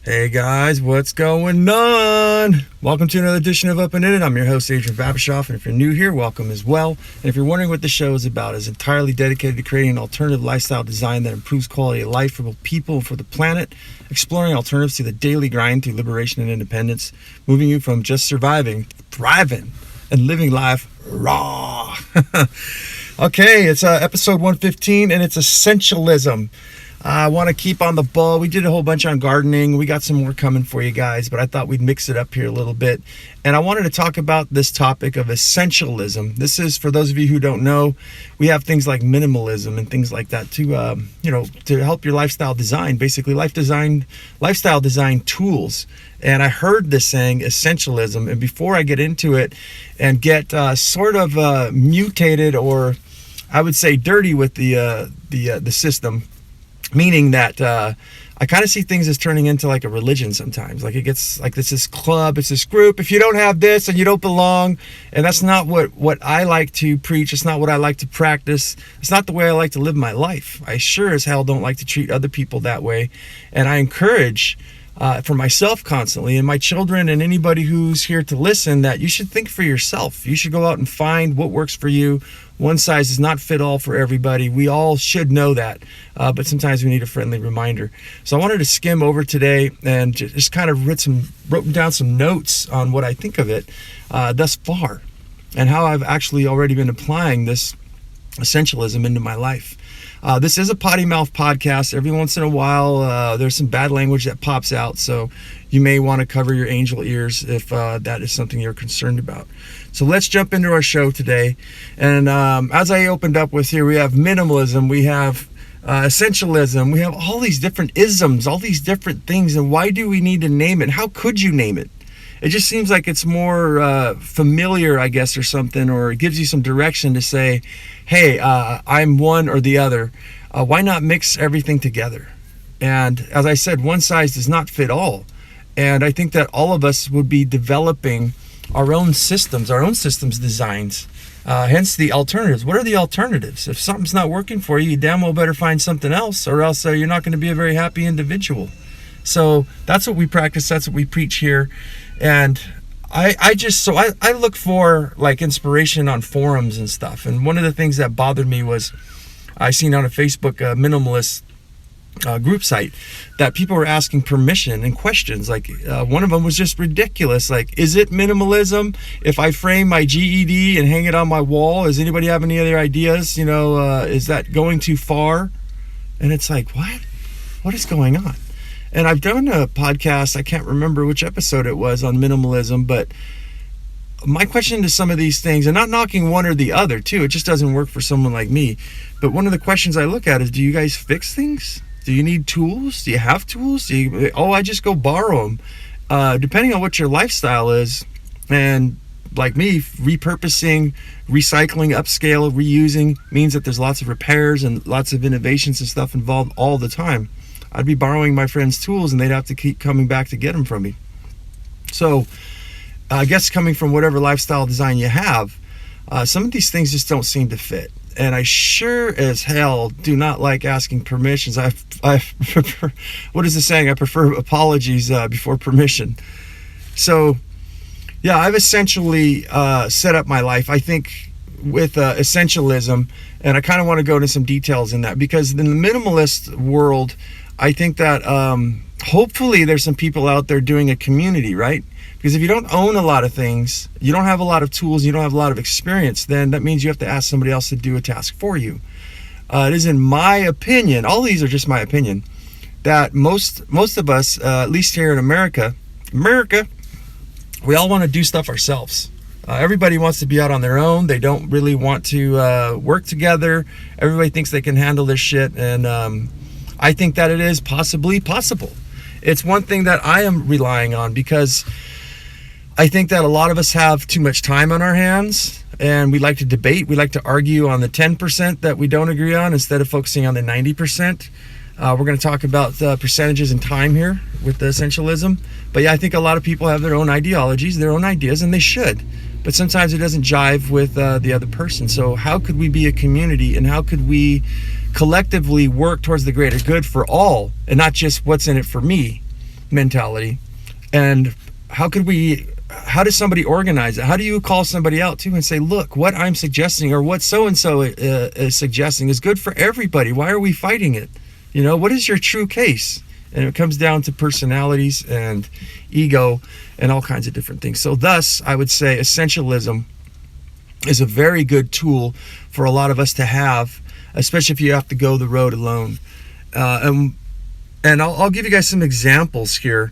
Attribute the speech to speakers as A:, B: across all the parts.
A: Hey guys, what's going on? Welcome to another edition of Up and In It. I'm your host, Adrian Babashoff, and if you're new here, welcome as well. And if you're wondering what the show is about, it's entirely dedicated to creating an alternative lifestyle design that improves quality of life for both people and for the planet, exploring alternatives to the daily grind through liberation and independence, moving you from just surviving, thriving, and living life raw. Okay, it's episode 115, and it's Essentialism. I want to keep on the ball. We did a whole bunch on gardening. We got some more coming for you guys, but I thought we'd mix it up here a little bit. And I wanted to talk about this topic of essentialism. This is, for those of you who don't know, we have things like minimalism and things like that to help your lifestyle design, basically lifestyle design tools. And I heard this saying, essentialism. And before I get into it and get mutated, or I would say dirty with the system, meaning that I kind of see things as turning into like a religion sometimes. Like it gets like this club, it's this group. If you don't have this, then you don't belong. And that's not what I like to preach. It's not what I like to practice. It's not the way I like to live my life. I sure as hell don't like to treat other people that way. And I encourage for myself constantly, and my children and anybody who's here to listen, that you should think for yourself. You should go out and find what works for you. One size does not fit all for everybody. We all should know that, but sometimes we need a friendly reminder. So I wanted to skim over today and just kind of wrote down some notes on what I think of it thus far, and how I've actually already been applying this essentialism into my life. This is a potty mouth podcast. Every once in a while, there's some bad language that pops out, so you may want to cover your angel ears if that is something you're concerned about. So let's jump into our show today. And as I opened up with here, we have minimalism, we have essentialism, we have all these different isms, all these different things. And why do we need to name it? How could you name it? It just seems like it's more familiar, I guess, or something, or it gives you some direction to say, hey, I'm one or the other. Why not mix everything together? And as I said, one size does not fit all. And I think that all of us would be developing our own systems designs. Hence the alternatives. What are the alternatives? If something's not working for you, you damn well better find something else, or else you're not going to be a very happy individual. So that's what we practice. That's what we preach here. And I look for like inspiration on forums and stuff. And one of the things that bothered me was I seen on a Facebook minimalist group site that people were asking permission and questions. Like one of them was just ridiculous. Like, is it minimalism if I frame my GED and hang it on my wall? Does anybody have any other ideas? Is that going too far? And it's like, what is going on? And I've done a podcast, I can't remember which episode it was, on minimalism, but my question to some of these things, and not knocking one or the other too, it just doesn't work for someone like me, but one of the questions I look at is, do you guys fix things? Do you need tools? Do you have tools? I just go borrow them. Depending on what your lifestyle is, and like me, repurposing, recycling, upscale, reusing means that there's lots of repairs and lots of innovations and stuff involved all the time. I'd be borrowing my friends' tools and they'd have to keep coming back to get them from me. So I guess coming from whatever lifestyle design you have, some of these things just don't seem to fit. And I sure as hell do not like asking permissions. I prefer, what is the saying? I prefer apologies before permission. So yeah, I've essentially set up my life, I think, with essentialism. And I kind of want to go into some details in that, because in the minimalist world, I think that hopefully there's some people out there doing a community, right? Because if you don't own a lot of things, you don't have a lot of tools, you don't have a lot of experience, then that means you have to ask somebody else to do a task for you. It is in my opinion, all these are just my opinion, that most of us, at least here in America, we all want to do stuff ourselves. Everybody wants to be out on their own. They don't really want to work together. Everybody thinks they can handle this shit, and I think that it is possibly possible. It's one thing that I am relying on, because I think that a lot of us have too much time on our hands, and we like to debate. We like to argue on the 10% that we don't agree on instead of focusing on the 90%. We're going to talk about percentages and time here with the essentialism. But yeah, I think a lot of people have their own ideologies, their own ideas, and they should. But sometimes it doesn't jive with the other person. So how could we be a community, and how could we collectively work towards the greater good for all, and not just what's in it for me? mentality, and how does somebody organize it? How do you call somebody out too and say, look, what I'm suggesting or what so-and-so is suggesting is good for everybody. Why are we fighting it? What is your true case? And it comes down to personalities and ego and all kinds of different things. So thus, I would say essentialism is a very good tool for a lot of us to have, especially if you have to go the road alone. And I'll give you guys some examples here.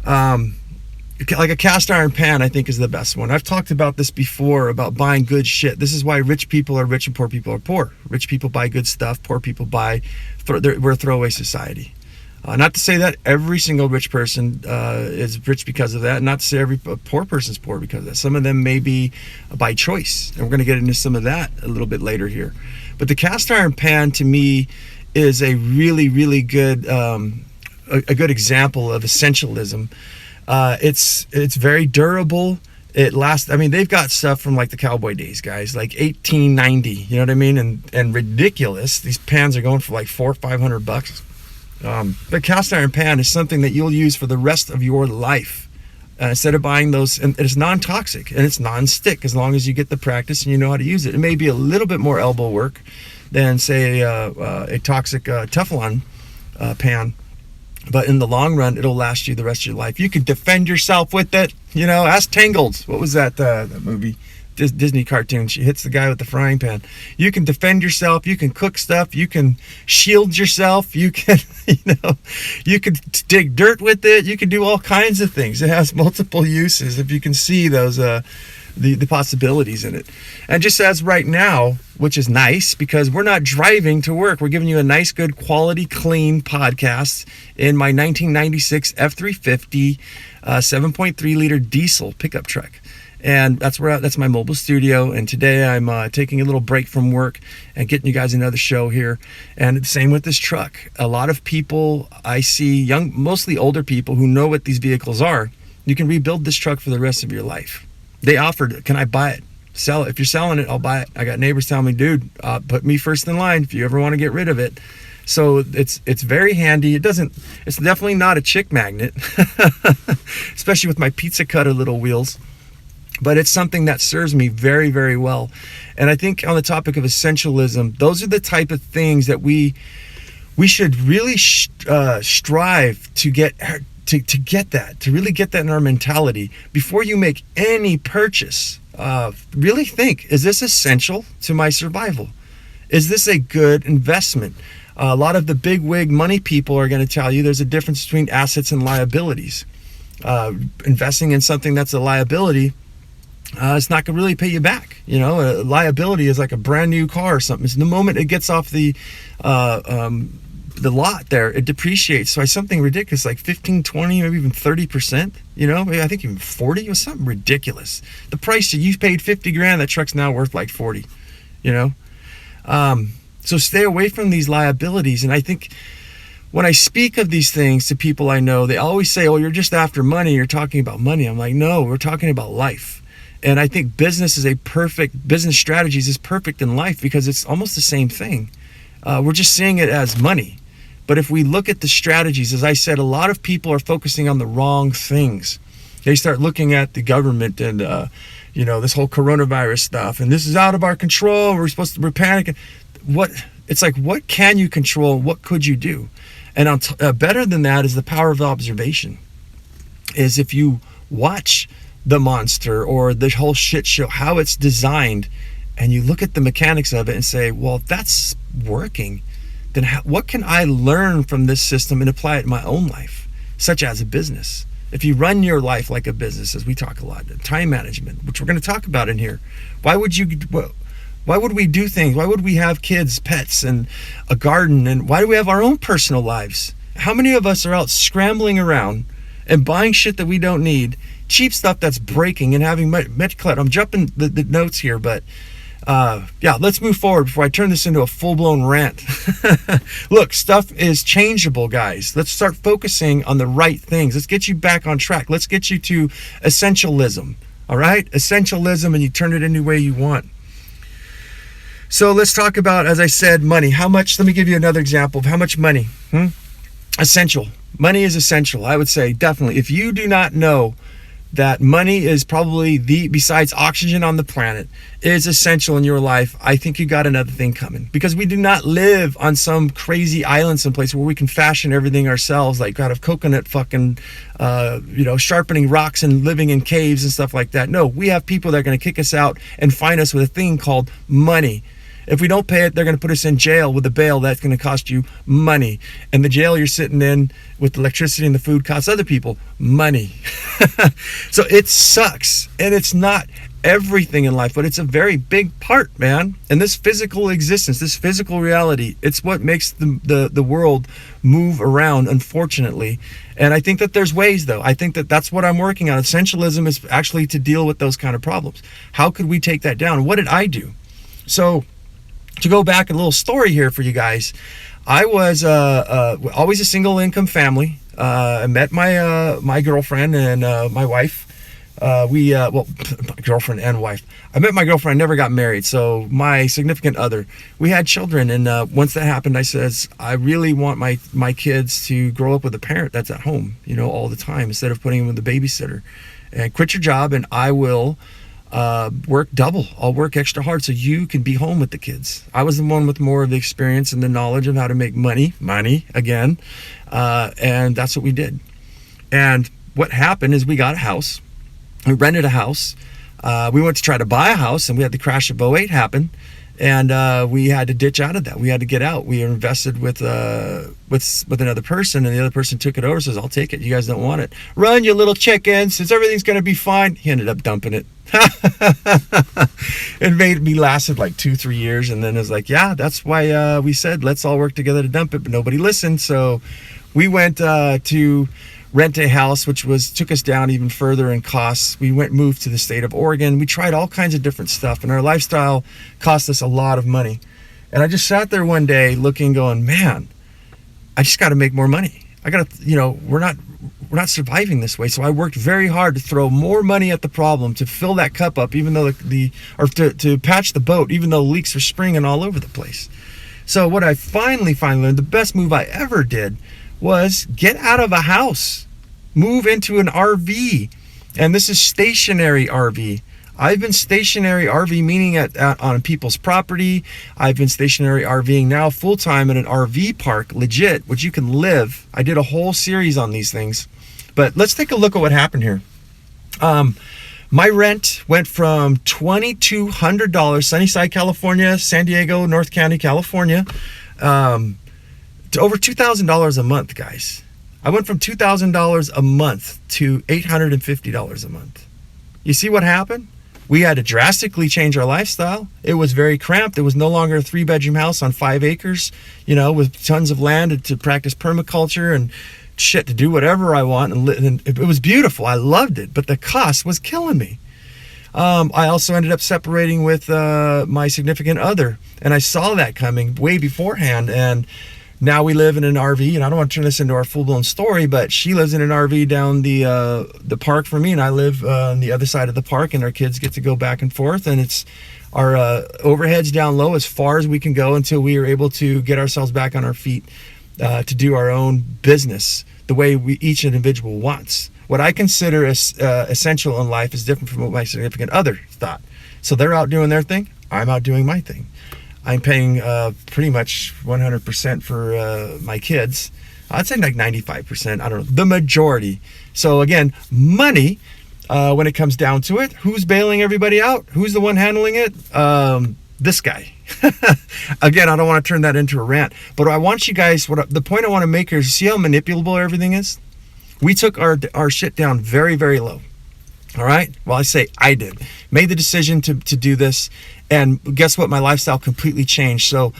A: Like a cast iron pan, I think, is the best one. I've talked about this before, about buying good shit. This is why rich people are rich and poor people are poor. Rich people buy good stuff. Poor people we're a throwaway society. Not to say that every single rich person is rich because of that. Not to say every poor person is poor because of that. Some of them may be by choice. And we're going to get into some of that a little bit later here. But the cast iron pan, to me, is a really, really good a good example of essentialism. It's very durable. It lasts. I mean, they've got stuff from like the cowboy days, guys, like 1890. You know what I mean? And ridiculous. These pans are going for like $400 or $500. But cast iron pan is something that you'll use for the rest of your life. Instead of buying those, and it's non-toxic and it's non-stick as long as you get the practice and you know how to use it. It may be a little bit more elbow work than, say, a toxic Teflon pan. But in the long run, it'll last you the rest of your life. You can defend yourself with it. Ask Tangled. What was that movie? Disney cartoon. She hits the guy with the frying pan. You can defend yourself. You can cook stuff. You can shield yourself. You can, you can dig dirt with it. You can do all kinds of things. It has multiple uses if you can see those the possibilities in it. And just as right now, which is nice because we're not driving to work. We're giving you a nice, good, quality, clean podcast in my 1996 F350 7.3 liter diesel pickup truck. And that's my mobile studio. And today I'm taking a little break from work and getting you guys another show here. And the same with this truck. A lot of people I see, mostly older people who know what these vehicles are. You can rebuild this truck for the rest of your life. They offered, can I buy it? Sell it. If you're selling it, I'll buy it. I got neighbors telling me, dude, put me first in line if you ever want to get rid of it. So it's very handy. It's definitely not a chick magnet, especially with my pizza cutter little wheels. But it's something that serves me very, very well. And I think on the topic of essentialism, those are the type of things that we should really strive to get to really get that in our mentality before you make any purchase. Really think, is this essential to my survival? Is this a good investment? A lot of the big wig money people are going to tell you there's a difference between assets and liabilities. Investing in something that's a liability, it's not going to really pay you back. A liability is like a brand new car or something. So the moment it gets off the lot there, it depreciates. So something ridiculous like 15, 20, maybe even 30%, maybe I think even 40 was something ridiculous. The price that you paid $50,000, that truck's now worth like 40, so stay away from these liabilities. And I think when I speak of these things to people I know, they always say, oh, you're just after money. You're talking about money. I'm like, no, we're talking about life. And I think business strategies is perfect in life because it's almost the same thing. We're just seeing it as money. But if we look at the strategies, as I said, a lot of people are focusing on the wrong things. They start looking at the government and, this whole coronavirus stuff. And this is out of our control. We're panicking. It's like, what can you control? What could you do? And better than that is the power of observation. Is if you watch the monster or the whole shit show, how it's designed, and you look at the mechanics of it and say, well, if that's working, then what can I learn from this system and apply it in my own life, such as a business? If you run your life like a business, as we talk a lot, time management, which we're going to talk about in here, why would we do things? Why would we have kids, pets, and a garden? And why do we have our own personal lives? How many of us are out scrambling around and buying shit that we don't need, cheap stuff that's breaking, and having much clutter? I'm jumping the notes here, but let's move forward before I turn this into a full-blown rant. Look, stuff is changeable, guys. Let's start focusing on the right things. Let's get you back on track. Let's get you to essentialism, all right? Essentialism, and you turn it any way you want. So let's talk about, as I said, money. How much? Let me give you another example of how much money. essential. Money is essential. I would say definitely. If you do not know that money is probably besides oxygen on the planet, is essential in your life, I think you got another thing coming, because we do not live on some crazy island someplace where we can fashion everything ourselves, like out of coconut fucking, sharpening rocks and living in caves and stuff like that. No, we have people that are going to kick us out and find us with a thing called money. If we don't pay it, they're going to put us in jail with a bail that's going to cost you money. And the jail you're sitting in with the electricity and the food costs other people money. So it sucks. And it's not everything in life, but it's a very big part, man. And this physical existence, this physical reality, it's what makes the world move around, unfortunately. And I think that there's ways, though. I think that that's what I'm working on. Essentialism is actually to deal with those kind of problems. How could we take that down? What did I do? So, to go back, a little story here for you guys. I was always a single income family. I met my girlfriend and my wife. Girlfriend and wife. I met my girlfriend, never got married. So my significant other, we had children. And once that happened, I says, I really want my kids to grow up with a parent that's at home, all the time, instead of putting them with a babysitter. And quit your job and I will work double. I'll work extra hard so you can be home with the kids. I was the one with more of the experience and the knowledge of how to make money again. And that's what we did. And what happened is we got a house. We rented a house. We went to try to buy a house, and we had the crash of '08 happen. And we had to ditch out of that. We had to get out. We invested with another person, and the other person took it over. Says, "I'll take it. You guys don't want it. Run, you little chickens. Since everything's going to be fine." He ended up dumping it. It made me lasted like 2-3 years, and then it was like, yeah, that's why we said let's all work together to dump it, but nobody listened. So we went to rent a house, which took us down even further in costs. We moved to the state of Oregon. We tried all kinds of different stuff, and our lifestyle cost us a lot of money. And I just sat there one day looking, going, man, I just got to make more money. I got to, we're not surviving this way. So I worked very hard to throw more money at the problem, to fill that cup up, even though to patch the boat, even though leaks were springing all over the place. So what I finally learned, the best move I ever did, was get out of a house, move into an RV. And this is stationary RV. I've been stationary RV, meaning on people's property. I've been stationary RVing now full-time in an RV park, legit, which you can live. I did a whole series on these things. But let's take a look at what happened here. My rent went from $2,200, Sunnyside, California, San Diego, North County, California, to over $2,000 a month, guys. I went from $2,000 a month to $850 a month. You see what happened? We had to drastically change our lifestyle. It was very cramped. It was no longer a 3-bedroom house on 5 acres, with tons of land to practice permaculture and shit, to do whatever I want. And it was beautiful. I loved it, but the cost was killing me. I also ended up separating with my significant other, and I saw that coming way beforehand. And now we live in an RV, and I don't want to turn this into our full-blown story, but she lives in an RV down the park for me, and I live on the other side of the park, and our kids get to go back and forth, and it's our overheads down low as far as we can go until we are able to get ourselves back on our feet to do our own business the way each individual wants. What I consider as essential in life is different from what my significant other thought. So they're out doing their thing, I'm out doing my thing. I'm paying pretty much 100% for my kids. I'd say like 95%. I don't know, the majority. So again, money, when it comes down to it, who's bailing everybody out? Who's the one handling it? This guy. Again, I don't want to turn that into a rant, but I want you guys, the point I want to make here is, see how manipulable everything is? We took our shit down very, very low. All right. Well, I say I did. Made the decision to do this. And guess what? My lifestyle completely changed. So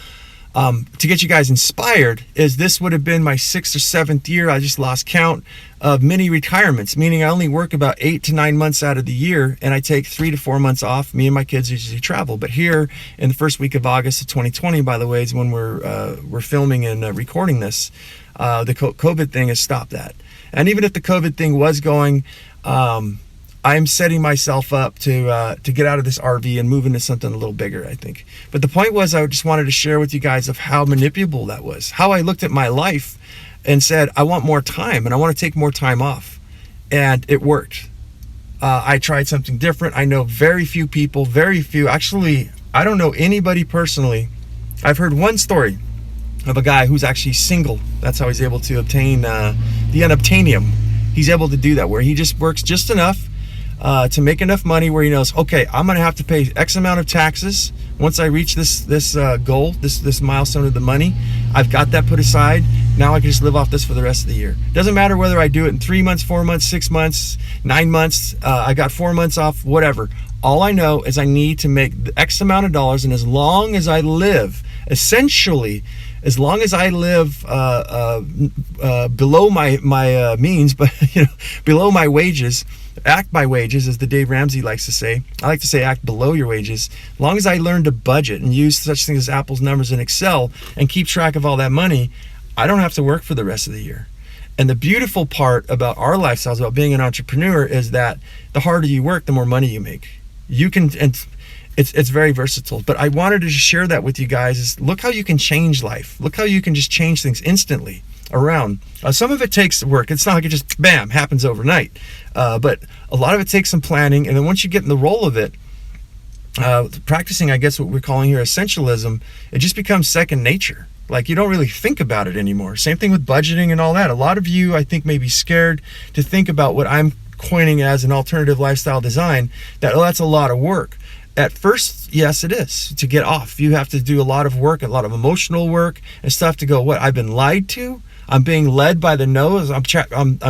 A: to get you guys inspired, this would have been my 6th or 7th year. I just lost count of mini retirements, meaning I only work about 8 to 9 months out of the year, and I take 3 to 4 months off. Me and my kids usually travel. But here in the first week of August of 2020, by the way, is when we're filming and recording this. The COVID thing has stopped that. And even if the COVID thing was going, I'm setting myself up to get out of this RV and move into something a little bigger, I think. But the point was, I just wanted to share with you guys of how manipulable that was, how I looked at my life and said, I want more time and I want to take more time off. And it worked. I tried something different. I know very few people, actually, I don't know anybody personally. I've heard one story of a guy who's actually single. That's how he's able to obtain the unobtainium. He's able to do that, where he just works just enough to make enough money where he knows, okay, I'm going to have to pay X amount of taxes. Once I reach this goal, this milestone of the money, I've got that put aside. Now I can just live off this for the rest of the year. Doesn't matter whether I do it in 3 months, 4 months, 6 months, 9 months. I got 4 months off, whatever. All I know is I need to make the X amount of dollars, and as long as I live, essentially, as long as I live below my means, but below my wages, act my wages, as the Dave Ramsey likes to say. I like to say act below your wages. As long as I learn to budget and use such things as Apple's numbers in Excel and keep track of all that money, I don't have to work for the rest of the year. And the beautiful part about our lifestyles, about being an entrepreneur, is that the harder you work, the more money you make. You can, and it's very versatile. But I wanted to just share that with you guys. Is look how you can change life. Look how you can just change things instantly around. Some of it takes work. It's not like it just bam happens overnight. But a lot of it takes some planning. And then once you get in the role of it, practicing, I guess what we're calling here essentialism, it just becomes second nature. Like, you don't really think about it anymore. Same thing with budgeting and all that. A lot of you, I think, may be scared to think about what I'm coining as an alternative lifestyle design, that, oh, that's a lot of work. At first, yes, it is. To get off, you have to do a lot of work, a lot of emotional work and stuff to go, what, I've been lied to? I'm being led by the nose. I'm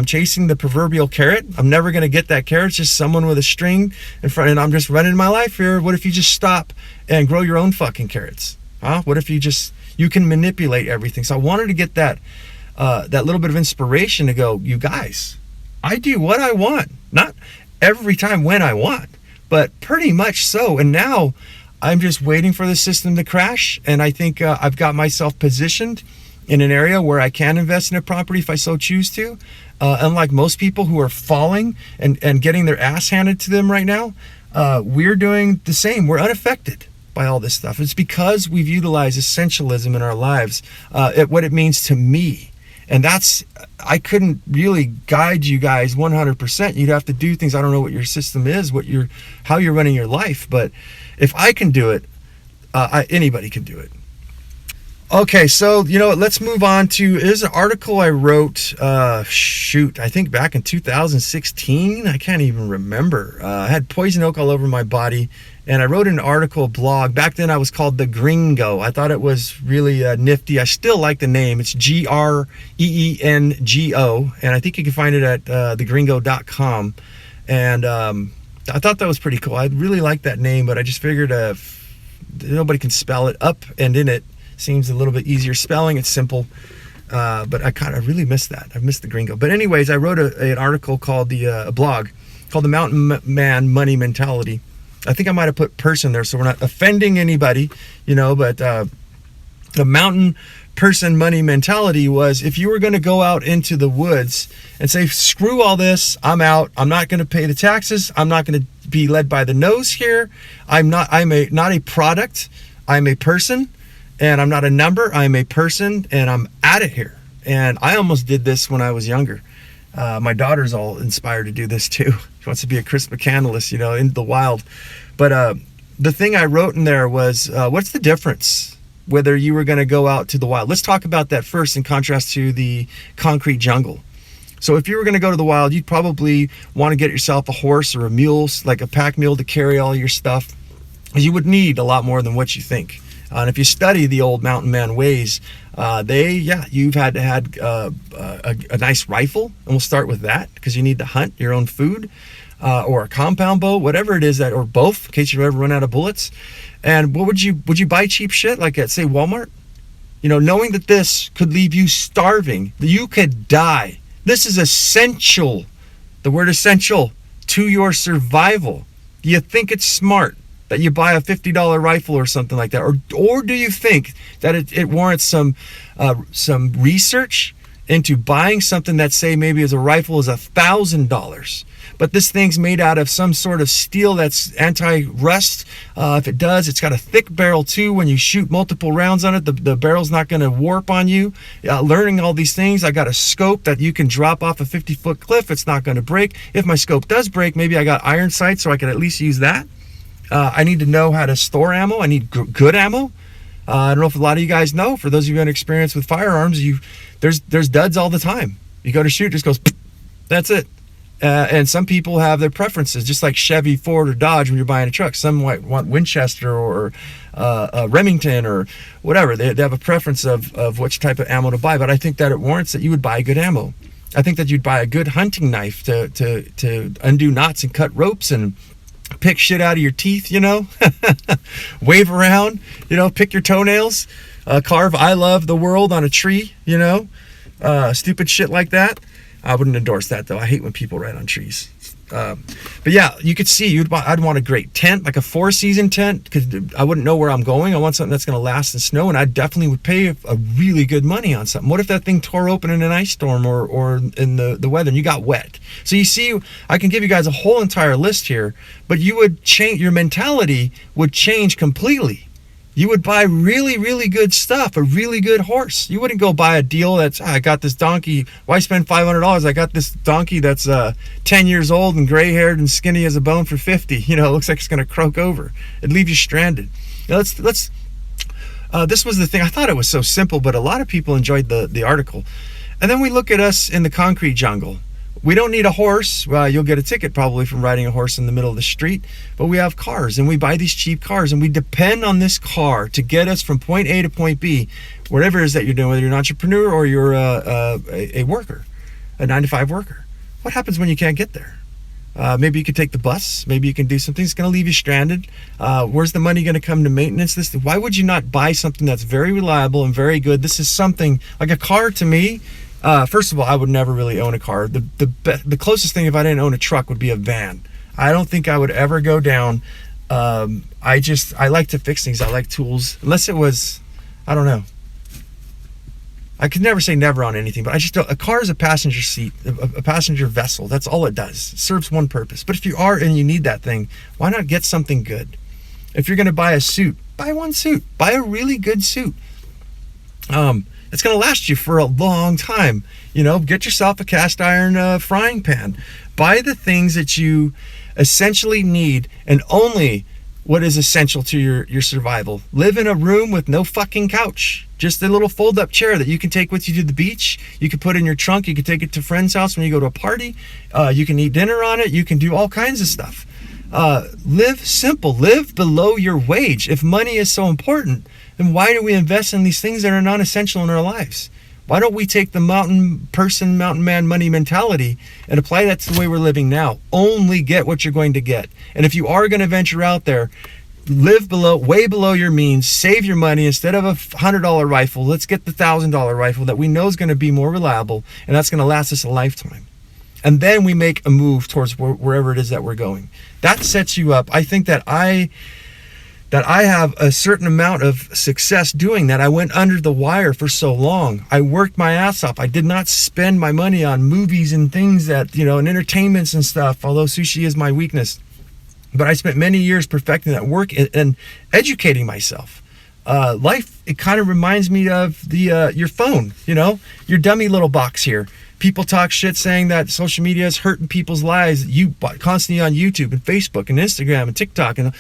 A: chasing the proverbial carrot. I'm never going to get that carrot. It's just someone with a string in front, and I'm just running my life here. What if you just stop and grow your own fucking carrots? Huh? What if you can manipulate everything? So I wanted to get that little bit of inspiration to go, you guys, I do what I want. Not every time when I want, but pretty much so. And now I'm just waiting for the system to crash. And I think I've got myself positioned in an area where I can invest in a property if I so choose to. Unlike most people who are falling and getting their ass handed to them right now, we're doing the same. We're unaffected by all this stuff. It's because we've utilized essentialism in our lives, what it means to me. And I couldn't really guide you guys 100%. You'd have to do things. I don't know what your system is, how you're running your life. But if I can do it, anybody can do it. Okay, so, let's move on to, there's an article I wrote, I think back in 2016. I can't even remember. I had poison oak all over my body, and I wrote an article blog. Back then I was called The Gringo. I thought it was really nifty. I still like the name. It's Greengo, and I think you can find it at thegringo.com. And I thought that was pretty cool. I really like that name, but I just figured nobody can spell it. Up and in it seems a little bit easier spelling. It's simple, but I really missed that. I missed the Gringo. But anyways, I wrote an article called a blog called The Mountain Man Money Mentality. I think I might have put person there, so we're not offending anybody, but the mountain person money mentality was, if you were going to go out into the woods and say, screw all this, I'm out, I'm not going to pay the taxes, I'm not going to be led by the nose here, I'm not a product, I'm a person, and I'm not a number, I'm a person, and I'm out of here. And I almost did this when I was younger. My daughter's all inspired to do this too. She wants to be a Chris McCandless, in the wild. But the thing I wrote in there was, what's the difference whether you were going to go out to the wild? Let's talk about that first in contrast to the concrete jungle. So if you were going to go to the wild, you'd probably want to get yourself a horse or a mule, like a pack mule, to carry all your stuff. You would need a lot more than what you think. And if you study the old mountain man ways, you've had to have a nice rifle, and we'll start with that because you need to hunt your own food, or a compound bow, whatever it is, or both, in case you ever run out of bullets. And what would you buy cheap shit like at, say, Walmart? Knowing that this could leave you starving, that you could die. This is essential, the word essential, to your survival. Do you think it's smart that you buy a $50 rifle or something like that? Or do you think that it warrants some research into buying something that, say, maybe as a rifle is $1,000, but this thing's made out of some sort of steel that's anti-rust. If it does, it's got a thick barrel too. When you shoot multiple rounds on it, the barrel's not going to warp on you. Learning all these things, I got a scope that you can drop off a 50-foot cliff. It's not going to break. If my scope does break, maybe I got iron sights, so I can at least use that. I need to know how to store ammo. I need good ammo. I don't know if a lot of you guys know. For those of you who have experience with firearms, there's duds all the time. You go to shoot, it just goes, that's it. And some people have their preferences, just like Chevy, Ford, or Dodge when you're buying a truck. Some might want Winchester or Remington or whatever. They have a preference of which type of ammo to buy. But I think that it warrants that you would buy good ammo. I think that you'd buy a good hunting knife to undo knots and cut ropes and pick shit out of your teeth, wave around, pick your toenails, carve "I love the world" on a tree, stupid shit like that. I wouldn't endorse that, though. I hate when people write on trees. But yeah, you could see I'd want a great tent, like a 4-season tent, because I wouldn't know where I'm going. I want something that's going to last in snow, and I definitely would pay a really good money on something. What if that thing tore open in an ice storm or in the weather and you got wet? So you see, I can give you guys a whole entire list here, but you would change, your mentality would change completely. You would buy really, really good stuff, a really good horse. You wouldn't go buy a deal that's, I got this donkey. Why spend $500? I got this donkey that's 10 years old and gray-haired and skinny as a bone for 50. It looks like it's going to croak over. It'd leave you stranded. Now this was the thing. I thought it was so simple, but a lot of people enjoyed the article. And then we look at us in the concrete jungle. We don't need a horse. Well, you'll get a ticket probably from riding a horse in the middle of the street, but we have cars, and we buy these cheap cars, and we depend on this car to get us from point A to point B, whatever it is that you're doing, whether you're an entrepreneur or you're a worker, a 9-to-5 worker. What happens when you can't get there? Maybe you could take the bus. Maybe you can do something. It's going to leave you stranded. Where's the money going to come to maintenance? Why would you not buy something that's very reliable and very good? This is something like a car to me. First of all, I would never really own a car. The closest thing if I didn't own a truck would be a van. I don't think I would ever go down. I like to fix things. I like tools. Unless it was, I don't know. I could never say never on anything, but I just don't. A car is a passenger seat, a passenger vessel. That's all it does. It serves one purpose. But if you are and you need that thing, why not get something good? If you're going to buy a suit, buy one suit. Buy a really good suit. It's going to last you for a long time. Get yourself a cast iron frying pan. Buy the things that you essentially need and only what is essential to your survival. Live in a room with no fucking couch. Just a little fold-up chair that you can take with you to the beach. You can put in your trunk. You can take it to a friend's house when you go to a party. You can eat dinner on it. You can do all kinds of stuff. Live simple. Live below your wage. If money is so important, then why do we invest in these things that are non-essential in our lives? Why don't we take the mountain man money mentality and apply that to the way we're living now? Only get what you're going to get. And if you are going to venture out there, live way below your means, save your money. Instead of a $100 rifle, let's get the $1,000 rifle that we know is going to be more reliable, and that's going to last us a lifetime. And then we make a move towards wherever it is that we're going. That sets you up. I think that I have a certain amount of success doing that. I went under the wire for so long. I worked my ass off. I did not spend my money on movies and things that, and entertainments and stuff, although sushi is my weakness. But I spent many years perfecting that work and educating myself. Life, it kind of reminds me of your phone, your dummy little box here. People talk shit saying that social media is hurting people's lives. You constantly on YouTube and Facebook and Instagram and TikTok, and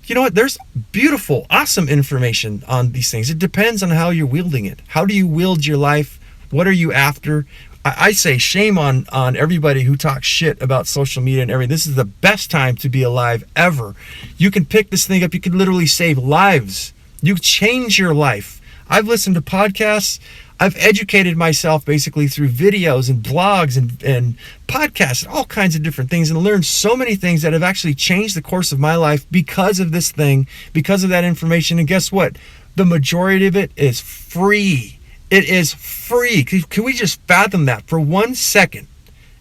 A: you know what? There's beautiful, awesome information on these things. It depends on how you're wielding it. How do you wield your life? What are you after? I say shame on everybody who talks shit about social media and everything. This is the best time to be alive ever. You can pick this thing up. You can literally save lives. You change your life. I've listened to podcasts. I've educated myself basically through videos and blogs and podcasts and all kinds of different things, and learned so many things that have actually changed the course of my life because of this thing, because of that information. And guess what? The majority of it is free. It is free. Can we just fathom that for 1 second?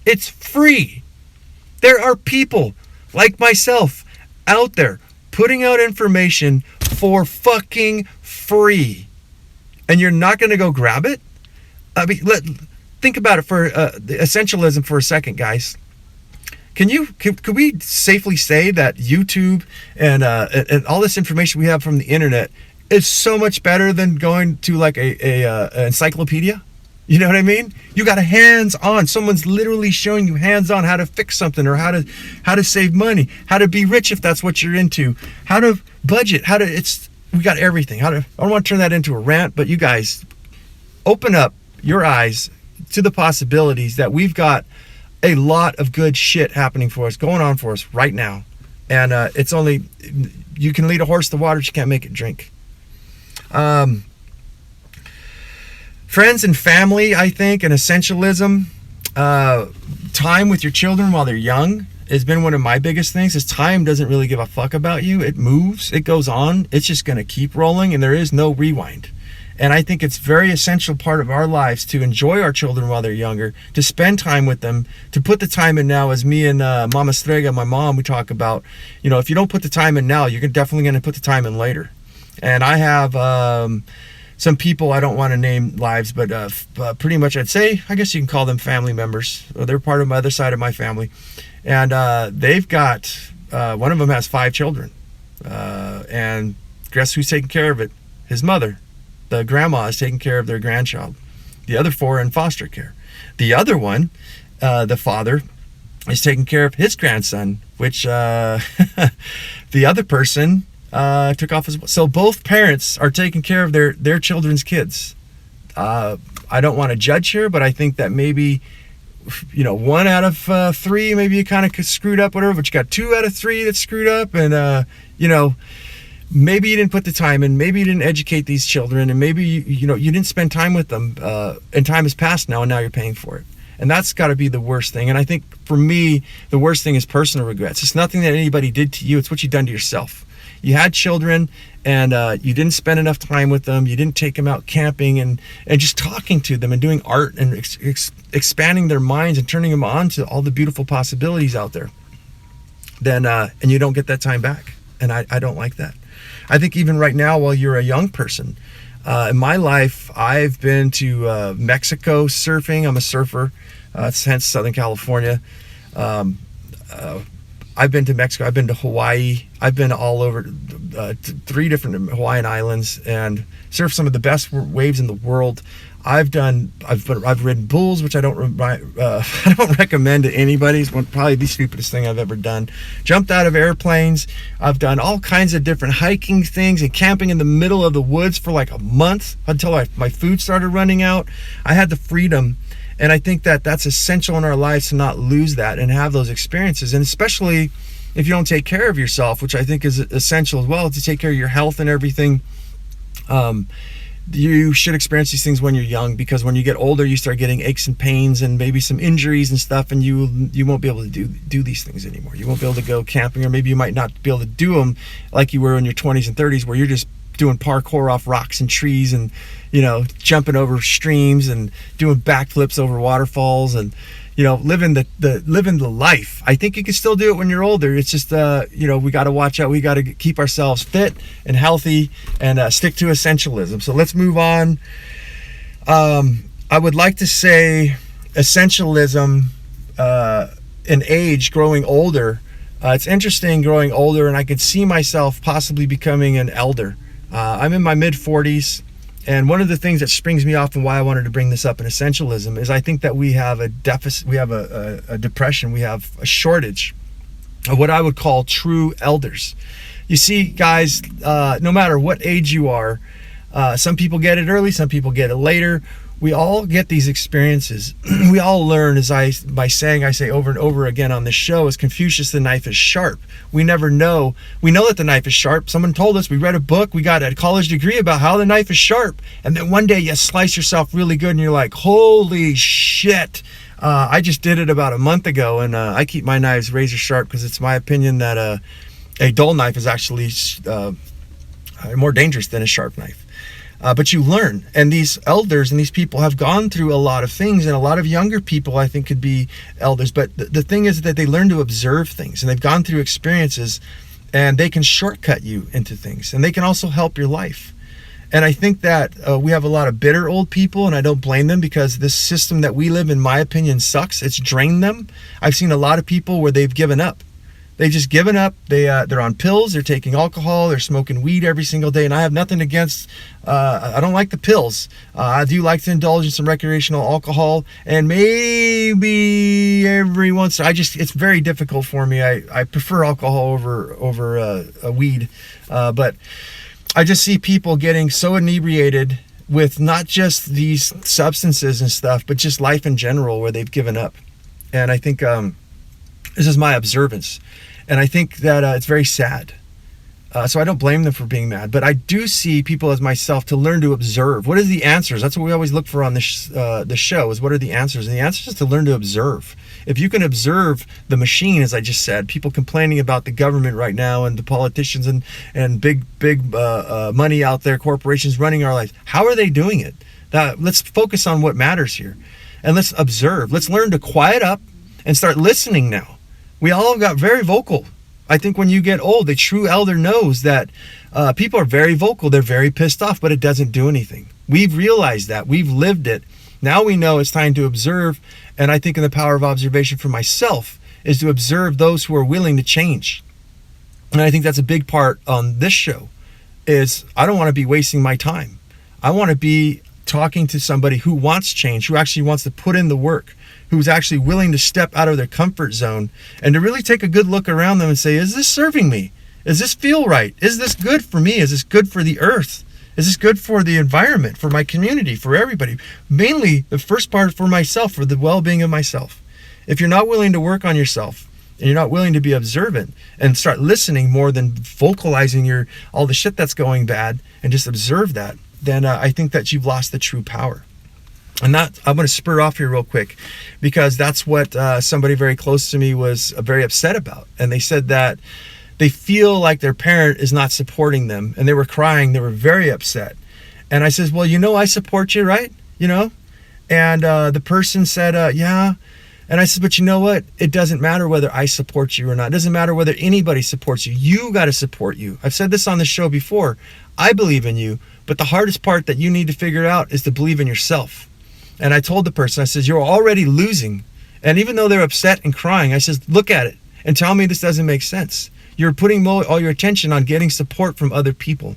A: It's free. There are people like myself out there putting out information for fucking free. And you're not going to go grab it? I mean, think about it for the essentialism for a second, guys. Could we safely say that YouTube and all this information we have from the internet is so much better than going to like a encyclopedia? You know what I mean? You got a hands-on. Someone's literally showing you hands-on how to fix something, or how to save money, how to be rich if that's what you're into, how to budget, we got everything. I don't want to turn that into a rant, but you guys, open up your eyes to the possibilities that we've got a lot of good shit happening for us, going on for us right now. And it's only, you can lead a horse to water, but you can't make it drink. Friends and family, I think, and essentialism, time with your children while they're young has been one of my biggest things. Is time doesn't really give a fuck about you. It moves, it goes on, it's just going to keep rolling, and there is no rewind. And I think it's very essential part of our lives to enjoy our children while they're younger, to spend time with them, to put the time in now. As me and Mama Strega, my mom, we talk about, if you don't put the time in now, you're definitely going to put the time in later. And I have some people, I don't want to name lives, but pretty much I'd say, I guess you can call them family members. They're part of my other side of my family. And they've got, one of them has 5 children. And guess who's taking care of it? His mother. The grandma is taking care of their grandchild. The other 4 are in foster care. The other one, the father, is taking care of his grandson, which the other person took off as well. So both parents are taking care of their children's kids. I don't want to judge here, but I think that maybe, 1 out of 3, maybe you kind of screwed up, whatever, but you got 2 out of 3 that screwed up, and, maybe you didn't put the time in, maybe you didn't educate these children, and maybe, you didn't spend time with them, and time has passed now, and now you're paying for it. And that's got to be the worst thing. And I think for me, the worst thing is personal regrets. It's nothing that anybody did to you. It's what you've done to yourself. You had children, and you didn't spend enough time with them. You didn't take them out camping and just talking to them and doing art and expanding their minds and turning them on to all the beautiful possibilities out there. Then and you don't get that time back. And I don't like that. I think even right now, while you're a young person, in my life, I've been to Mexico surfing. I'm a surfer, hence Southern California. I've been to Mexico. I've been to Hawaii. I've been all over 3 different Hawaiian islands and surfed some of the best waves in the world. I've ridden bulls, which I don't recommend to anybody. It's probably the stupidest thing I've ever done. Jumped out of airplanes. I've done all kinds of different hiking things and camping in the middle of the woods for like a month until my food started running out. I had the freedom, and I think that that's essential in our lives to not lose that and have those experiences. And especially if you don't take care of yourself, which I think is essential as well, to take care of your health and everything. You should experience these things when you're young, because when you get older, you start getting aches and pains and maybe some injuries and stuff, and you won't be able to do these things anymore. You won't be able to go camping, or maybe you might not be able to do them like you were in your 20s and 30s, where you're just doing parkour off rocks and trees and, jumping over streams and doing backflips over waterfalls and, living the life. I think you can still do it when you're older. It's just, we got to watch out. We got to keep ourselves fit and healthy and stick to essentialism. So let's move on. I would like to say essentialism in age, growing older. It's interesting growing older, and I could see myself possibly becoming an elder. I'm in my mid-40s. And one of the things that springs me off and why I wanted to bring this up in essentialism is I think that we have a deficit, we have a depression, we have a shortage of what I would call true elders. You see, guys, no matter what age you are, some people get it early, some people get it later. We all get these experiences. We all learn, I say over and over again on this show, as Confucius, the knife is sharp. We never know. We know that the knife is sharp. Someone told us, we read a book, we got a college degree about how the knife is sharp. And then one day you slice yourself really good and you're like, holy shit. I just did it about a month ago, and I keep my knives razor sharp because it's my opinion that a dull knife is actually more dangerous than a sharp knife. But you learn, and these elders and these people have gone through a lot of things, and a lot of younger people I think could be elders. But the thing is that they learn to observe things, and they've gone through experiences, and they can shortcut you into things, and they can also help your life. And I think that we have a lot of bitter old people, and I don't blame them, because this system that we live in my opinion, sucks. It's drained them. I've seen a lot of people where they've given up. They've just given up. They're on pills. They're taking alcohol. They're smoking weed every single day. And I have nothing against, I don't like the pills. I do like to indulge in some recreational alcohol. And maybe every once, it's very difficult for me. I prefer alcohol over weed. But I just see people getting so inebriated with not just these substances and stuff, but just life in general, where they've given up. And I think this is my observance. And I think that it's very sad. So I don't blame them for being mad. But I do see people as myself to learn to observe. What are the answers? That's what we always look for on this show, is what are the answers? And the answer is to learn to observe. If you can observe the machine, as I just said, people complaining about the government right now and the politicians and big money out there, corporations running our lives. How are they doing it? Let's focus on what matters here. And let's observe. Let's learn to quiet up and start listening now. We all got very vocal. I think when you get old, a true elder knows that people are very vocal. They're very pissed off, but it doesn't do anything. We've realized that. We've lived it. Now we know it's time to observe. And I think in the power of observation for myself is to observe those who are willing to change. And I think that's a big part on this show, is I don't want to be wasting my time. I want to be talking to somebody who wants change, who actually wants to put in the work, who's actually willing to step out of their comfort zone and to really take a good look around them and say, is this serving me? Does this feel right? Is this good for me? Is this good for the earth? Is this good for the environment, for my community, for everybody? Mainly, the first part for myself, for the well-being of myself. If you're not willing to work on yourself, and you're not willing to be observant and start listening more than vocalizing all the shit that's going bad, and just observe that, then I think that you've lost the true power. And I'm going to spur off here real quick, because that's what somebody very close to me was very upset about. And they said that they feel like their parent is not supporting them, and they were crying. They were very upset. And I says, well, I support you, right? And the person said, yeah. And I said, but you know what? It doesn't matter whether I support you or not. It doesn't matter whether anybody supports you. You got to support you. I've said this on the show before. I believe in you, but the hardest part that you need to figure out is to believe in yourself. And I told the person, I said, you're already losing. And even though they're upset and crying, I said, look at it and tell me this doesn't make sense. You're putting all your attention on getting support from other people.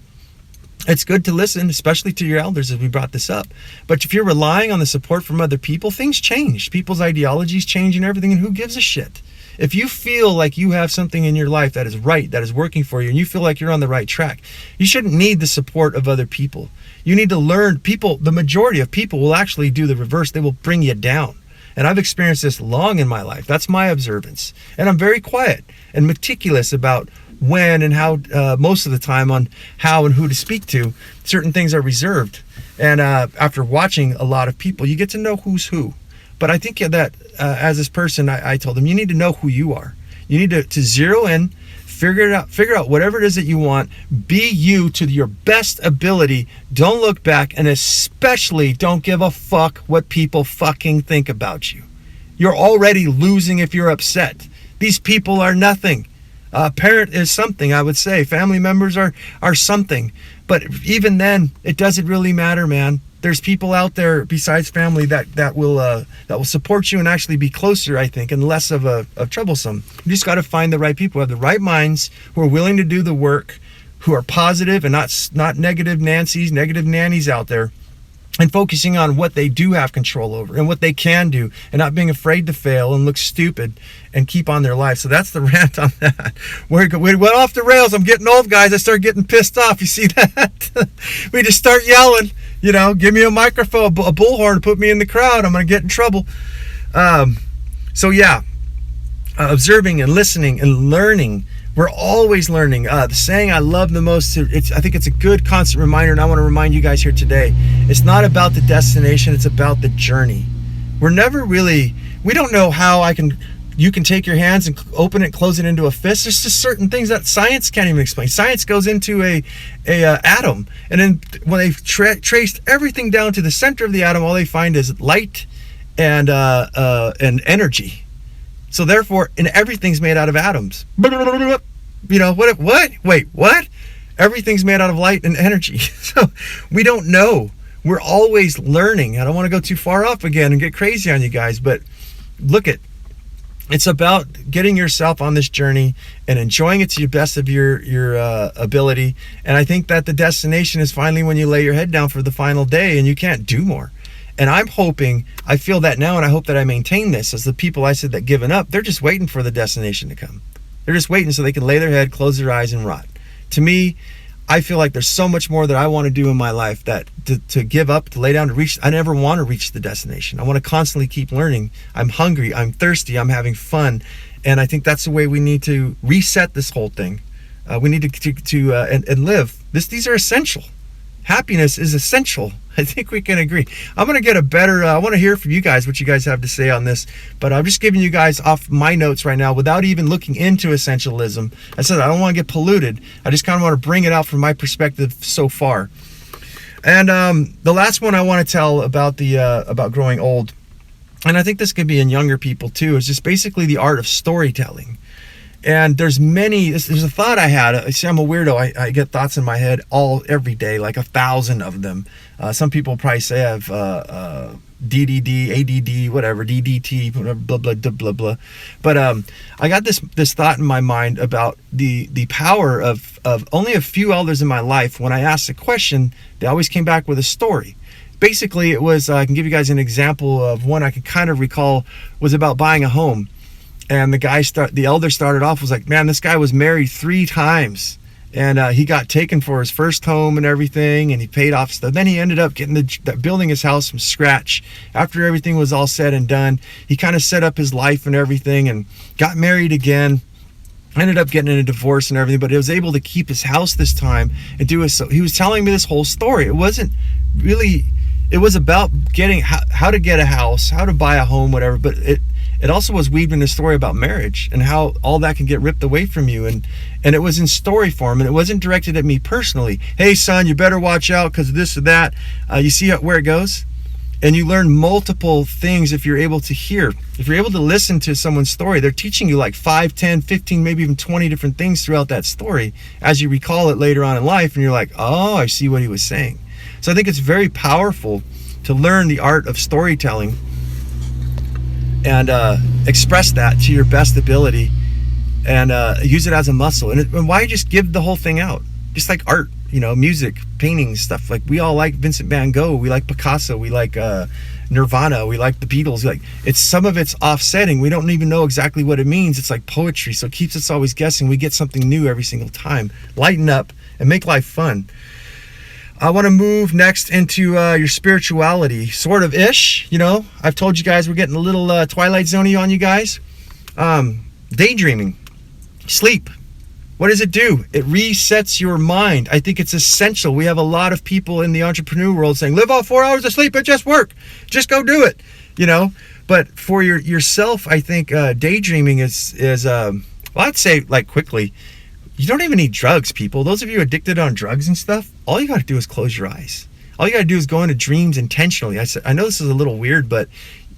A: It's good to listen, especially to your elders, as we brought this up. But if you're relying on the support from other people, things change. People's ideologies change and everything, and who gives a shit? If you feel like you have something in your life that is right, that is working for you, and you feel like you're on the right track, you shouldn't need the support of other people. You need to learn. The majority of people will actually do the reverse. They will bring you down. And I've experienced this long in my life. That's my observance. And I'm very quiet and meticulous about when and how, most of the time, on how and who to speak to. Certain things are reserved. And after watching a lot of people, you get to know who's who. But I think that as this person, I told them, you need to know who you are. You need to zero in, figure out whatever it is that you want. Be you to your best ability. Don't look back, and especially don't give a fuck what people fucking think about you. You're already losing if you're upset. These people are nothing. Parent is something, I would say. Family members are something. But even then, it doesn't really matter, man. There's people out there besides family that will support you and actually be closer, I think, and less of troublesome. You just got to find the right people who have the right minds, who are willing to do the work, who are positive and not negative Nancy's, negative nannies out there, and focusing on what they do have control over and what they can do, and not being afraid to fail and look stupid and keep on their life. So that's the rant on that. We went off the rails. I'm getting old, guys. I start getting pissed off. You see that? We just start yelling. Give me a microphone, a bullhorn, put me in the crowd. I'm going to get in trouble. Observing and listening and learning. We're always learning. The saying I love the most, I think it's a good constant reminder, and I want to remind you guys here today, it's not about the destination, it's about the journey. We don't know how you can take your hands and open it, close it into a fist. There's just certain things that science can't even explain. Science goes into a atom, and then when they've traced everything down to the center of the atom, all they find is light and energy. So therefore, and everything's made out of atoms. What? Wait, what? Everything's made out of light and energy. So we don't know. We're always learning. I don't want to go too far off again and get crazy on you guys, but look at, it's about getting yourself on this journey and enjoying it to the best of your ability. And I think that the destination is finally when you lay your head down for the final day and you can't do more. And I'm hoping, I feel that now, and I hope that I maintain this, as the people I said that given up, they're just waiting for the destination to come. They're just waiting so they can lay their head, close their eyes, and rot. To me, I feel like there's so much more that I want to do in my life, that to give up, to lay down, to reach, I never want to reach the destination. I want to constantly keep learning. I'm hungry, I'm thirsty, I'm having fun. And I think that's the way we need to reset this whole thing. We need to live. These are essential. Happiness is essential. I think we can agree. I'm going to get a better, I want to hear from you guys, what you guys have to say on this, but I'm just giving you guys off my notes right now without even looking into essentialism. I said I don't want to get polluted. I just kind of want to bring it out from my perspective so far. And the last one I want to tell about about growing old, and I think this could be in younger people too, is just basically the art of storytelling. And there's a thought I had. See, I'm a weirdo. I get thoughts in my head every day, like 1,000 of them. Some people probably say I have DDD, ADD, whatever, DDT, blah, blah, blah, blah, blah. But I got this thought in my mind about the power of only a few elders in my life. When I asked a question, they always came back with a story. Basically, it was, I can give you guys an example of one I can kind of recall, was about buying a home. And the elder started off, was like, man, this guy was married 3 times. And he got taken for his first home and everything, and he paid off stuff. Then he ended up building his house from scratch. After everything was all said and done, he kind of set up his life and everything and got married again. Ended up getting in a divorce and everything, but he was able to keep his house this time and do it. So he was telling me this whole story. It wasn't really, it was about getting how to get a house, how to buy a home, whatever, but it also was weaved in a story about marriage and how all that can get ripped away from you. And it was in story form, and it wasn't directed at me personally. Hey, son, you better watch out because of this or that. You see where it goes? And you learn multiple things if you're able to hear. If you're able to listen to someone's story, they're teaching you like 5, 10, 15, maybe even 20 different things throughout that story as you recall it later on in life. And you're like, oh, I see what he was saying. So I think it's very powerful to learn the art of storytelling and express that to your best ability and use it as a muscle. And why just give the whole thing out? Just like art, music, painting, stuff. Like we all like Vincent van Gogh, we like Picasso, we like Nirvana, we like the Beatles. Some of it's offsetting. We don't even know exactly what it means. It's like poetry, so it keeps us always guessing. We get something new every single time. Lighten up and make life fun. I want to move next into your spirituality, sort of ish. I've told you guys we're getting a little Twilight Zone-y on you guys. Daydreaming, sleep. What does it do? It resets your mind. I think it's essential. We have a lot of people in the entrepreneur world saying, live off 4 hours of sleep and just work. Just go do it, But for yourself, I think daydreaming is I'd say, like, quickly, you don't even need drugs, people. Those of you addicted on drugs and stuff, all you got to do is close your eyes. All you got to do is go into dreams intentionally. I know this is a little weird, but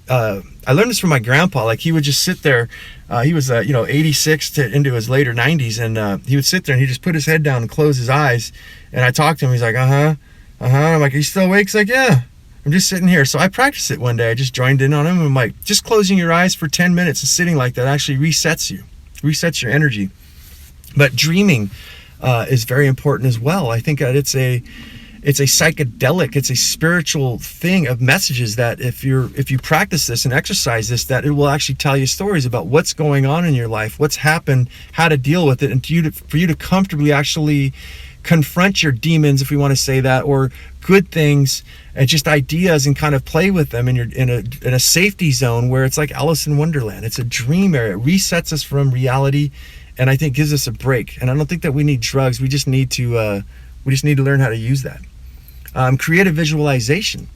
A: I learned this from my grandpa. Like, he would just sit there. He was, 86 into his later 90s, and he would sit there and he'd just put his head down and close his eyes. And I talked to him. He's like, I'm like, are you still awake? He's like, yeah, I'm just sitting here. So I practiced it one day. I just joined in on him. I'm like, just closing your eyes for 10 minutes and sitting like that actually resets you, resets your energy. But dreaming is very important as well. I think that it's a psychedelic, it's a spiritual thing of messages that if you practice this and exercise this, that it will actually tell you stories about what's going on in your life, what's happened, how to deal with it, and for you to comfortably actually confront your demons, if we want to say that, or good things and just ideas, and kind of play with them in a safety zone where it's like Alice in Wonderland. It's a dream area. It resets us from reality, and I think gives us a break. And I don't think that we need drugs. We just need to learn how to use that. Create a visualization.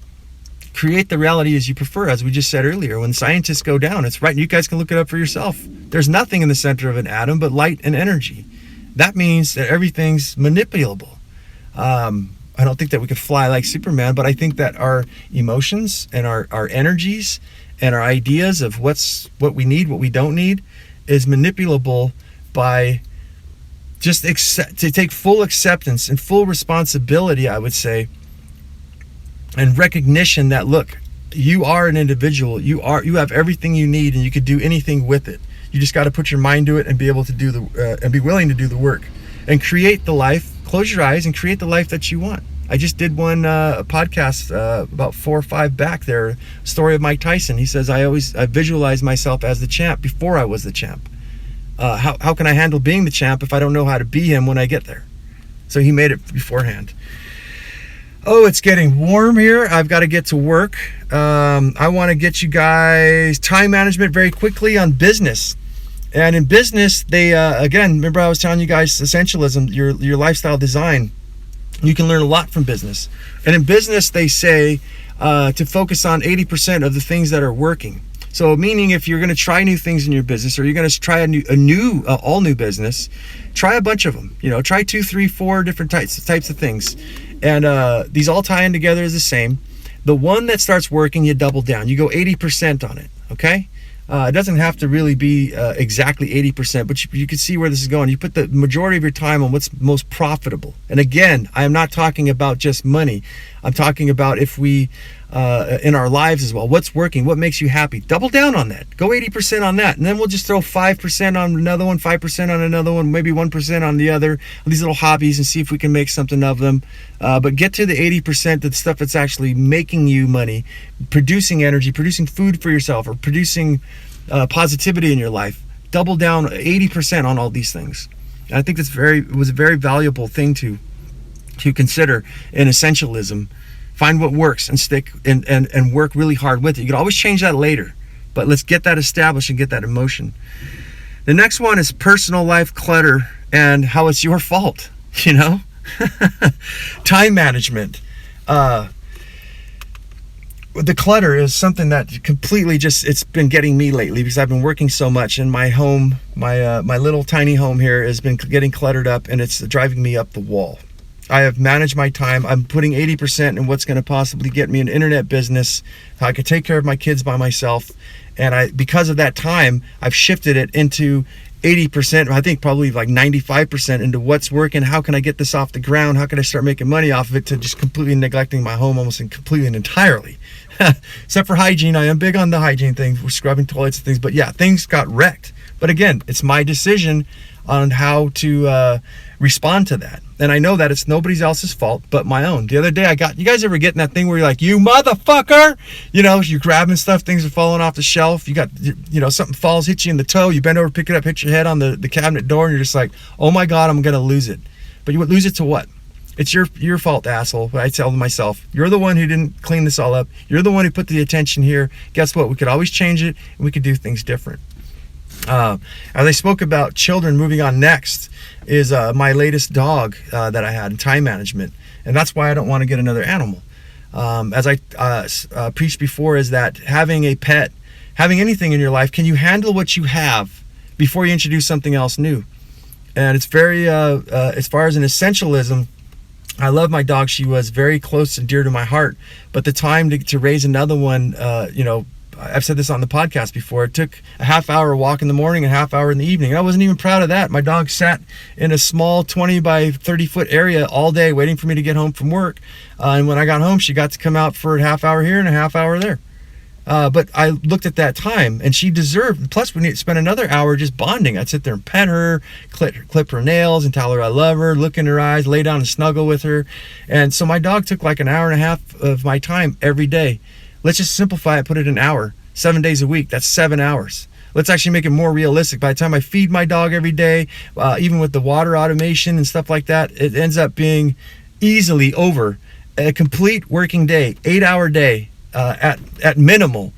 A: Create the reality as you prefer, as we just said earlier. When scientists go down, it's right. You guys can look it up for yourself. There's nothing in the center of an atom but light and energy. That means that everything's manipulable. I don't think that we could fly like Superman, but I think that our emotions and our energies and our ideas of what we need, what we don't need, is manipulable by just to take full acceptance and full responsibility, I would say, and recognition that, look, you are an individual. You have everything you need, and you could do anything with it. You just got to put your mind to it and be able to do and be willing to do the work and create the life. Close your eyes and create the life that you want. I just did one a podcast about 4 or 5 back there, story of Mike Tyson. He says, I visualize myself as the champ before I was the champ. How can I handle being the champ if I don't know how to be him when I get there? So he made it beforehand. Oh, it's getting warm here. I've got to get to work. I want to get you guys time management very quickly on business. And in business, they, again, remember I was telling you guys, Essentialism, your lifestyle design, you can learn a lot from business. And in business, they say to focus on 80% of the things that are working. So meaning if you're going to try new things in your business, or you're going to try all new business, try a bunch of them. Try 2, 3, 4 different types of things. And these all tie in together as the same. The one that starts working, you double down. You go 80% on it, okay? It doesn't have to really be exactly 80%, but you can see where this is going. You put the majority of your time on what's most profitable. And again, I am not talking about just money. I'm talking about if we, in our lives as well, what's working, what makes you happy. Double down on that. Go 80% on that. And then we'll just throw 5% on another one, 5% on another one, maybe 1% on the other, these little hobbies, and see if we can make something of them. But get to the 80%, the stuff that's actually making you money, producing energy, producing food for yourself, or producing positivity in your life. Double down 80% on all these things. And I think it was a very valuable thing to consider in Essentialism. Find what works and stick and work really hard with it. You can always change that later, but let's get that established and get that in motion. The next one is personal life clutter and how it's your fault, Time management. The clutter is something that completely it's been getting me lately, because I've been working so much, and my home, my little tiny home here has been getting cluttered up, and it's driving me up the wall. I have managed my time. I'm putting 80% in what's going to possibly get me an internet business, how I can take care of my kids by myself. And because of that time, I've shifted it into 80%, I think probably like 95% into what's working. How can I get this off the ground? How can I start making money off of it, to just completely neglecting my home almost completely and entirely. Except for hygiene. I am big on the hygiene thing. We're scrubbing toilets and things. But yeah, things got wrecked. But again, it's my decision on how to respond to that. And I know that it's nobody else's fault but my own. The other day you guys ever getting that thing where you're like, you motherfucker? You're grabbing stuff, things are falling off the shelf. You got, something falls, hits you in the toe. You bend over, pick it up, hit your head on the cabinet door, and you're just like, oh my God, I'm going to lose it. But you would lose it to what? It's your fault, asshole. I tell myself, you're the one who didn't clean this all up. You're the one who put the attention here. Guess what? We could always change it, and we could do things different. As I spoke about children, moving on next is my latest dog that I had in time management. And that's why I don't want to get another animal. As I preached before, is that having a pet, having anything in your life, can you handle what you have before you introduce something else new? And it's very, as far as an essentialism, I love my dog. She was very close and dear to my heart. But the time to raise another one, I've said this on the podcast before. It took a half-hour walk in the morning, a half-hour in the evening. I wasn't even proud of that. My dog sat in a small 20 by 30-foot area all day waiting for me to get home from work. And when I got home, she got to come out for a half-hour here and a half-hour there. But I looked at that time, and she deserved. Plus, we need to spend another hour just bonding. I'd sit there and pet her, clip her nails, and tell her I love her, look in her eyes, lay down and snuggle with her. And so my dog took like an hour and a half of my time every day. Let's just simplify it, put it an hour, 7 days a week. That's 7 hours. Let's actually make it more realistic. By the time I feed my dog every day, even with the water automation and stuff like that, it ends up being easily over a complete working day, 8-hour day at minimal,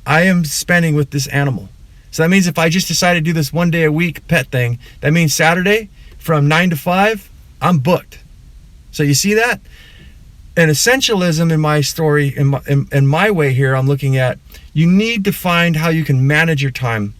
A: I am spending with this animal. So that means if I just decide to do this 1 day a week pet thing, that means Saturday from 9 to 5, I'm booked. So you see that? And essentialism in my story, in my way here, I'm looking at, you need to find how you can manage your time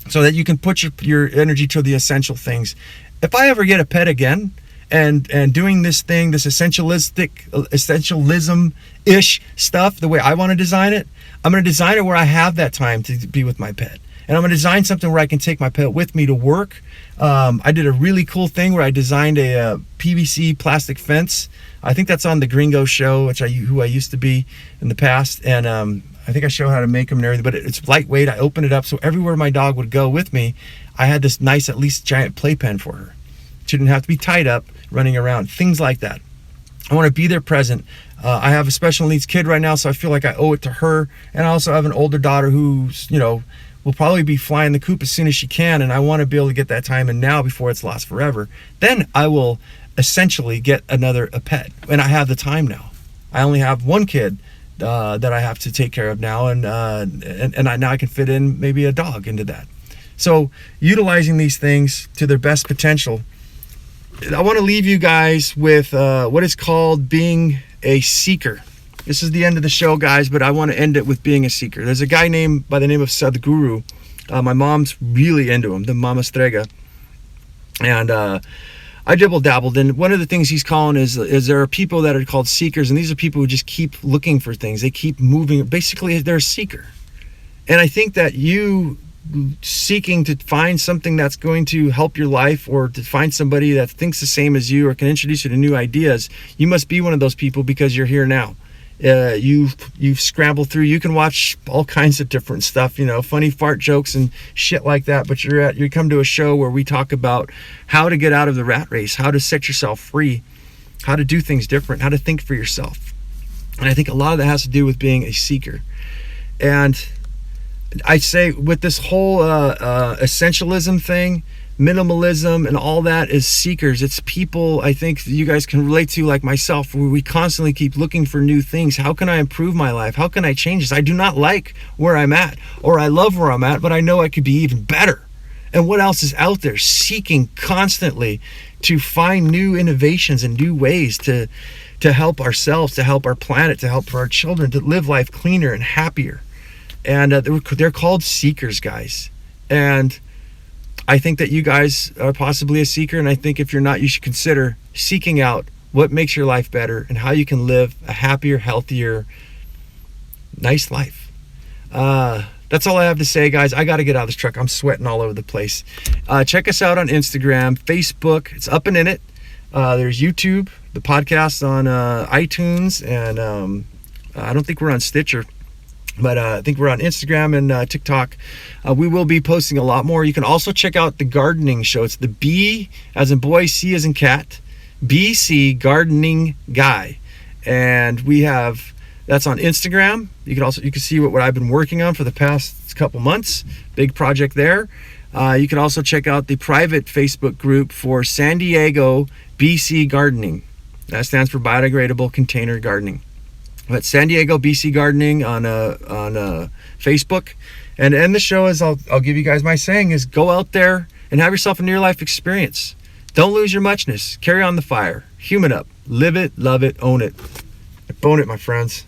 A: so that you can put your energy to the essential things. If I ever get a pet again, and doing this thing, this essentialism-ish stuff, the way I want to design it, I'm going to design it where I have that time to be with my pet. And I'm going to design something where I can take my pet with me to work. I did a really cool thing where I designed a PVC plastic fence. I think that's on the Gringo show, who I used to be in the past. And I think I show how to make them and everything, but it's lightweight. I open it up so everywhere my dog would go with me, I had this nice, at least giant playpen for her. She didn't have to be tied up running around, things like that. I want to be there present. I have a special needs kid right now, so I feel like I owe it to her. And I also have an older daughter who's, will probably be flying the coop as soon as she can, and I want to be able to get that time in now before it's lost forever. Then I will essentially get a pet, and I have the time now. I only have one kid that I have to take care of now, and now I can fit in maybe a dog into that. So utilizing these things to their best potential. I want to leave you guys with what is called being a seeker. This is the end of the show, guys, but I want to end it with being a seeker. There's a guy by the name of Sadhguru. My mom's really into him, the Mama Strega. And I dabbled. And one of the things he's calling is there are people that are called seekers, and these are people who just keep looking for things. They keep moving. Basically, they're a seeker. And I think that you seeking to find something that's going to help your life, or to find somebody that thinks the same as you or can introduce you to new ideas, you must be one of those people because you're here now. You've scrambled through. You can watch all kinds of different stuff, funny fart jokes and shit like that, but you come to a show where we talk about how to get out of the rat race, how to set yourself free, how to do things different, how to think for yourself. And I think a lot of that has to do with being a seeker. And I say with this whole essentialism thing, minimalism and all that is seekers. It's people I think you guys can relate to, like myself, where we constantly keep looking for new things. How can I improve my life? How can I change this? I do not like where I'm at, or I love where I'm at, but I know I could be even better. And what else is out there? Seeking constantly to find new innovations and new ways to help ourselves, to help our planet, to help for our children, to live life cleaner and happier. And they're called seekers, guys. And I think that you guys are possibly a seeker, and I think if you're not, you should consider seeking out what makes your life better and how you can live a happier, healthier, nice life. That's all I have to say, guys. I got to get out of this truck. I'm sweating all over the place. Check us out on Instagram, Facebook. It's Up and In It. There's YouTube, the podcast on iTunes, and I don't think we're on Stitcher. But I think we're on Instagram and TikTok. We will be posting a lot more. You can also check out the gardening show. It's the B as in boy, C as in cat, BC Gardening Guy. And that's on Instagram. You can see what I've been working on for the past couple months. Big project there. You can also check out the private Facebook group for San Diego BC Gardening. That stands for Biodegradable Container Gardening. But San Diego BC Gardening on Facebook. And to end the show, as I'll give you guys my saying, is go out there and have yourself a near life experience. Don't lose your muchness. Carry on the fire. Human up. Live it, love it, own it. Bone it, my friends.